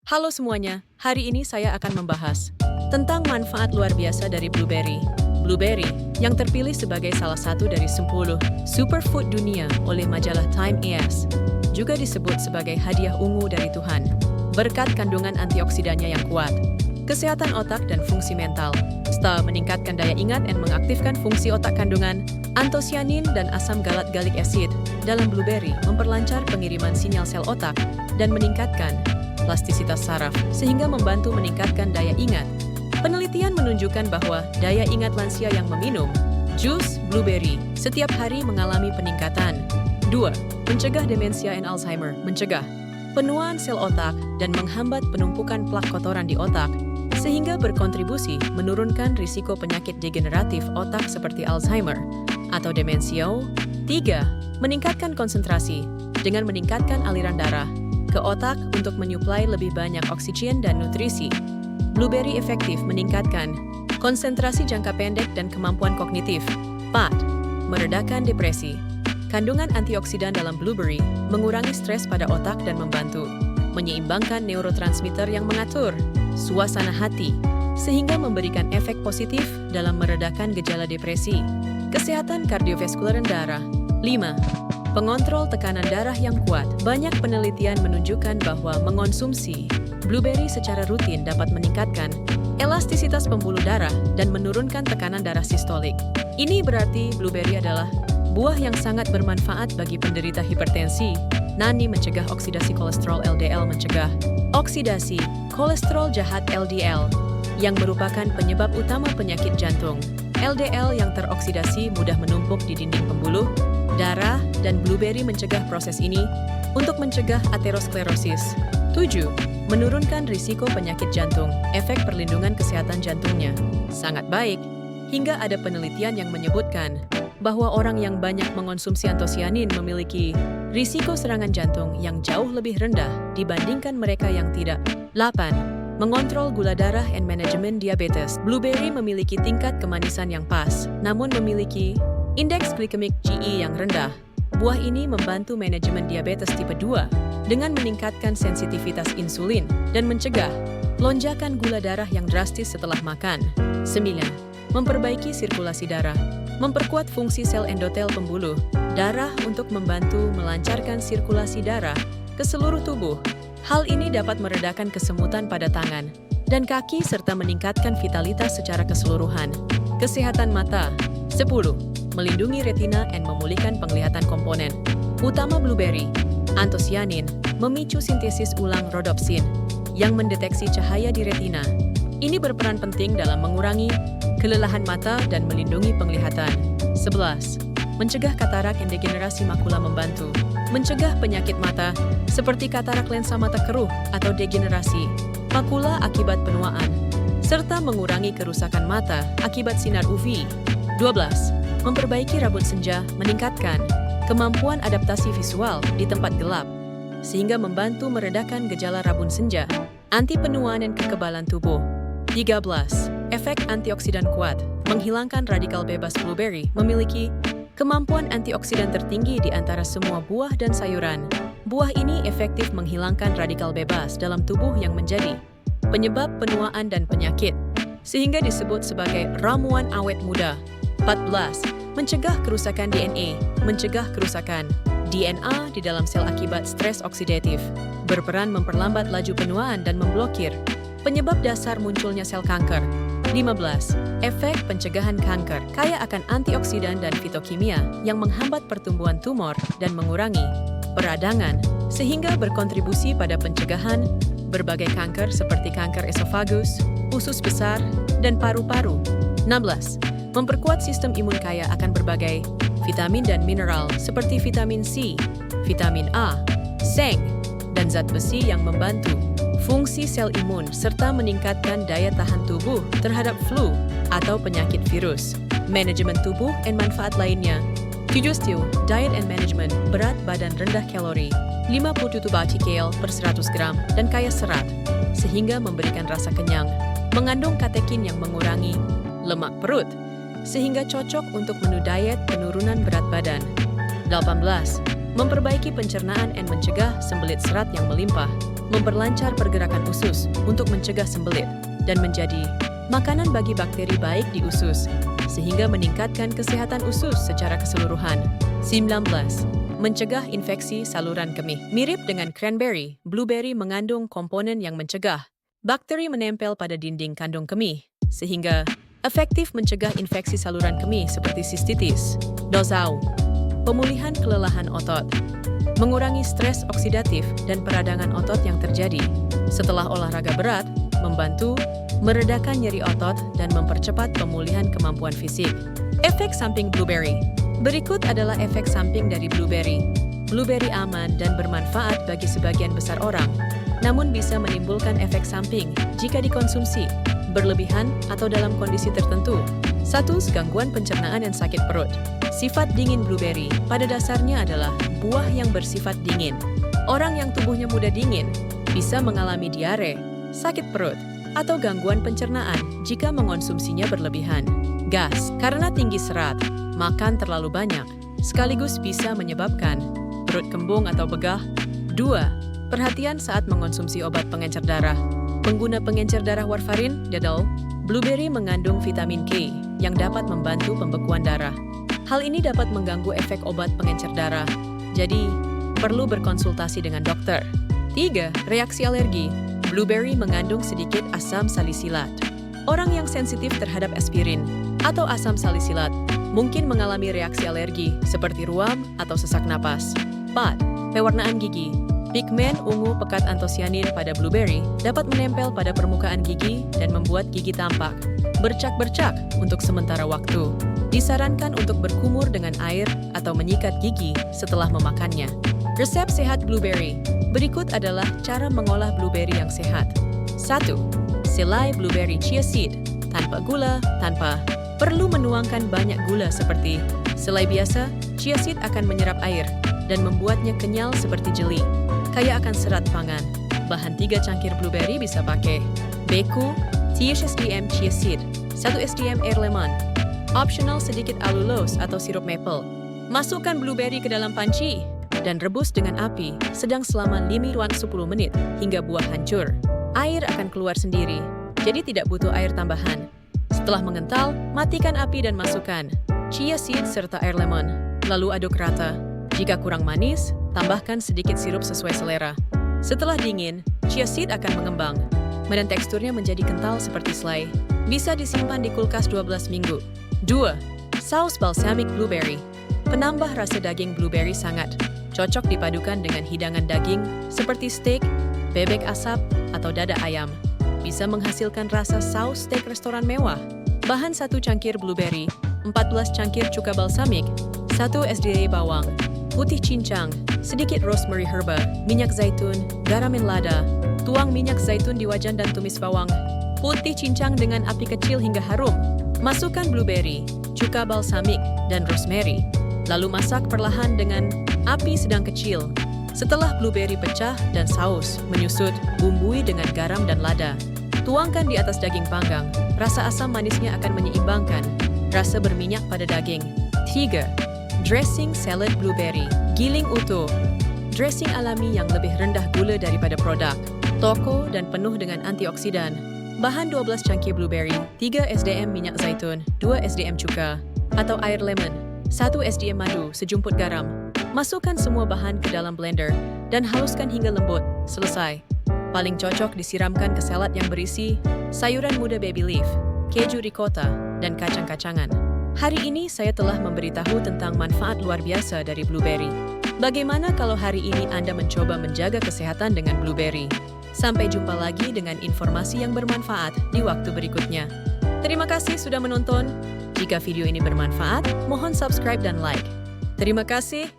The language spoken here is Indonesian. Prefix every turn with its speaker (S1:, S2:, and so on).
S1: Halo semuanya, hari ini saya akan membahas tentang manfaat luar biasa dari blueberry. Blueberry yang terpilih sebagai salah satu dari 10 superfood dunia oleh majalah Time AS, juga disebut sebagai hadiah ungu dari Tuhan, berkat kandungan antioksidannya yang kuat, kesehatan otak dan fungsi mental, serta meningkatkan daya ingat dan mengaktifkan fungsi otak. Kandungan antosianin dan asam galak-galic acid dalam blueberry memperlancar pengiriman sinyal sel otak dan meningkatkan plastisitas saraf, sehingga membantu meningkatkan daya ingat. Penelitian menunjukkan bahwa daya ingat lansia yang meminum jus blueberry setiap hari mengalami peningkatan. 2. Mencegah demensia dan Alzheimer. Mencegah penuaan sel otak dan menghambat penumpukan plak kotoran di otak, sehingga berkontribusi menurunkan risiko penyakit degeneratif otak seperti Alzheimer atau demensia. 3. Meningkatkan konsentrasi dengan meningkatkan aliran darah ke otak untuk menyuplai lebih banyak oksigen dan nutrisi. Blueberry efektif meningkatkan konsentrasi jangka pendek dan kemampuan kognitif. 4. Meredakan depresi. Kandungan antioksidan dalam blueberry mengurangi stres pada otak dan membantu menyeimbangkan neurotransmitter yang mengatur suasana hati, sehingga memberikan efek positif dalam meredakan gejala depresi. Kesehatan kardiovaskuler dan darah. 5. Pengontrol tekanan darah yang kuat. Banyak penelitian menunjukkan bahwa mengonsumsi blueberry secara rutin dapat meningkatkan elastisitas pembuluh darah dan menurunkan tekanan darah sistolik. Ini berarti blueberry adalah buah yang sangat bermanfaat bagi penderita hipertensi. Nani mencegah oksidasi kolesterol LDL. Mencegah oksidasi kolesterol jahat LDL yang merupakan penyebab utama penyakit jantung. LDL yang teroksidasi mudah menumpuk di dinding pembuluh darah, dan blueberry mencegah proses ini untuk mencegah aterosklerosis. 7. Menurunkan risiko penyakit jantung. Efek perlindungan kesehatan jantungnya sangat baik, hingga ada penelitian yang menyebutkan bahwa orang yang banyak mengonsumsi antosianin memiliki risiko serangan jantung yang jauh lebih rendah dibandingkan mereka yang tidak. 8. Mengontrol gula darah dan manajemen diabetes. Blueberry memiliki tingkat kemanisan yang pas, namun memiliki indeks glikemik GI yang rendah. Buah ini membantu manajemen diabetes tipe 2 dengan meningkatkan sensitivitas insulin dan mencegah lonjakan gula darah yang drastis setelah makan. 9. Memperbaiki sirkulasi darah. Memperkuat fungsi sel endotel pembuluh darah untuk membantu melancarkan sirkulasi darah ke seluruh tubuh. Hal ini dapat meredakan kesemutan pada tangan dan kaki serta meningkatkan vitalitas secara keseluruhan. Kesehatan mata. 10. Melindungi retina dan memulihkan penglihatan. Komponen utama blueberry. Antosianin memicu sintesis ulang rhodopsin yang mendeteksi cahaya di retina. Ini berperan penting dalam mengurangi kelelahan mata dan melindungi penglihatan. 11. Mencegah katarak dan degenerasi makula. Membantu mencegah penyakit mata seperti katarak, lensa mata keruh atau degenerasi makula akibat penuaan, serta mengurangi kerusakan mata akibat sinar UV. 12. Memperbaiki rabun senja, meningkatkan kemampuan adaptasi visual di tempat gelap, sehingga membantu meredakan gejala rabun senja. Anti penuaan dan kekebalan tubuh. 13. Efek antioksidan kuat. Menghilangkan radikal bebas. Blueberry memiliki kemampuan antioksidan tertinggi di antara semua buah dan sayuran. Buah ini efektif menghilangkan radikal bebas dalam tubuh yang menjadi penyebab penuaan dan penyakit, sehingga disebut sebagai ramuan awet muda. 14. Mencegah kerusakan DNA. Mencegah kerusakan DNA di dalam sel akibat stres oksidatif. Berperan memperlambat laju penuaan dan memblokir penyebab dasar munculnya sel kanker. 15. Efek pencegahan kanker. Kaya akan antioksidan dan fitokimia yang menghambat pertumbuhan tumor dan mengurangi peradangan, sehingga berkontribusi pada pencegahan berbagai kanker seperti kanker esofagus, usus besar, dan paru-paru. 16. Memperkuat sistem imun. Kaya akan berbagai vitamin dan mineral seperti vitamin C, vitamin A, seng, dan zat besi yang membantu fungsi sel imun serta meningkatkan daya tahan tubuh terhadap flu atau penyakit virus. Manajemen tubuh dan manfaat lainnya. 7. Diet and management. Berat badan rendah kalori, 57 kcal per 100 gram, dan kaya serat, sehingga memberikan rasa kenyang. Mengandung katekin yang mengurangi lemak perut, sehingga cocok untuk menu diet penurunan berat badan. 18. Memperbaiki pencernaan dan mencegah sembelit serat yang melimpah. memperlancar pergerakan usus untuk mencegah sembelit, dan menjadi makanan bagi bakteri baik di usus, sehingga meningkatkan kesehatan usus secara keseluruhan. 19. Mencegah infeksi saluran kemih. Mirip dengan cranberry, blueberry mengandung komponen yang mencegah bakteri menempel pada dinding kandung kemih, sehingga efektif mencegah infeksi saluran kemih seperti sistitis. Dosau. Pemulihan kelelahan otot. Mengurangi stres oksidatif dan peradangan otot yang terjadi setelah olahraga berat, membantu meredakan nyeri otot dan mempercepat pemulihan kemampuan fisik. Efek samping blueberry. Berikut adalah efek samping dari blueberry. Blueberry aman dan bermanfaat bagi sebagian besar orang, namun bisa menimbulkan efek samping jika dikonsumsi berlebihan atau dalam kondisi tertentu. 1. Gangguan pencernaan dan sakit perut. Sifat dingin blueberry pada dasarnya adalah buah yang bersifat dingin. Orang yang tubuhnya mudah dingin bisa mengalami diare, sakit perut, atau gangguan pencernaan jika mengonsumsinya berlebihan. Gas, karena tinggi serat, makan terlalu banyak, sekaligus bisa menyebabkan perut kembung atau begah. 2. Perhatian saat mengonsumsi obat pengencer darah. Pengguna pengencer darah warfarin, dedal, blueberry mengandung vitamin K yang dapat membantu pembekuan darah. Hal ini dapat mengganggu efek obat pengencer darah, jadi perlu berkonsultasi dengan dokter. 3. Reaksi alergi. Blueberry mengandung sedikit asam salisilat. Orang yang sensitif terhadap aspirin atau asam salisilat mungkin mengalami reaksi alergi seperti ruam atau sesak napas. 4. Pewarnaan gigi. Pigmen ungu pekat antosianin pada blueberry dapat menempel pada permukaan gigi dan membuat gigi tampak bercak-bercak untuk sementara waktu. Disarankan untuk berkumur dengan air atau menyikat gigi setelah memakannya. Resep sehat blueberry. Berikut adalah cara mengolah blueberry yang sehat. 1. Selai blueberry chia seed. Tanpa gula, tanpa perlu menuangkan banyak gula seperti selai biasa, chia seed akan menyerap air dan membuatnya kenyal seperti jeli. Kaya akan serat pangan. Bahan 3 cangkir blueberry bisa pakai beku, 3 SDM chia seed, 1 SDM air lemon. Optional sedikit alulos atau sirup maple. Masukkan blueberry ke dalam panci dan rebus dengan api sedang selama 5-10 menit hingga buah hancur. Air akan keluar sendiri, jadi tidak butuh air tambahan. Setelah mengental, matikan api dan masukkan chia seed serta air lemon. Lalu aduk rata. Jika kurang manis, tambahkan sedikit sirup sesuai selera. Setelah dingin, chia seed akan mengembang dan teksturnya menjadi kental seperti selai. Bisa disimpan di kulkas 12 minggu. 2. Saus balsamic blueberry. Penambah rasa daging blueberry sangat cocok dipadukan dengan hidangan daging seperti steak, bebek asap, atau dada ayam. Bisa menghasilkan rasa saus steak restoran mewah. Bahan 1 cangkir blueberry, 14 cangkir cuka balsamik, 1 SDA bawang, putih cincang, sedikit rosemary herba, minyak zaitun, garam dan lada. Tuang minyak zaitun di wajan dan tumis bawang putih cincang dengan api kecil hingga harum. Masukkan blueberry, cuka balsamik, dan rosemary. Lalu masak perlahan dengan api sedang kecil. Setelah blueberry pecah dan saus menyusut, bumbui dengan garam dan lada. Tuangkan di atas daging panggang. Rasa asam manisnya akan menyeimbangkan rasa berminyak pada daging. 3. Dressing salad blueberry. Giling utuh. Dressing alami yang lebih rendah gula daripada produk toko dan penuh dengan antioksidan. Bahan 12 cangkir blueberry, 3 SDM minyak zaitun, 2 SDM cuka atau air lemon, 1 SDM madu, sejumput garam. Masukkan semua bahan ke dalam blender dan haluskan hingga lembut. Selesai. Paling cocok disiramkan ke salad yang berisi sayuran muda baby leaf, keju ricotta, dan kacang-kacangan. Hari ini saya telah memberitahu tentang manfaat luar biasa dari blueberry. Bagaimana kalau hari ini Anda mencoba menjaga kesehatan dengan blueberry? Sampai jumpa lagi dengan informasi yang bermanfaat di waktu berikutnya. Terima kasih sudah menonton. Jika video ini bermanfaat, mohon subscribe dan like. Terima kasih.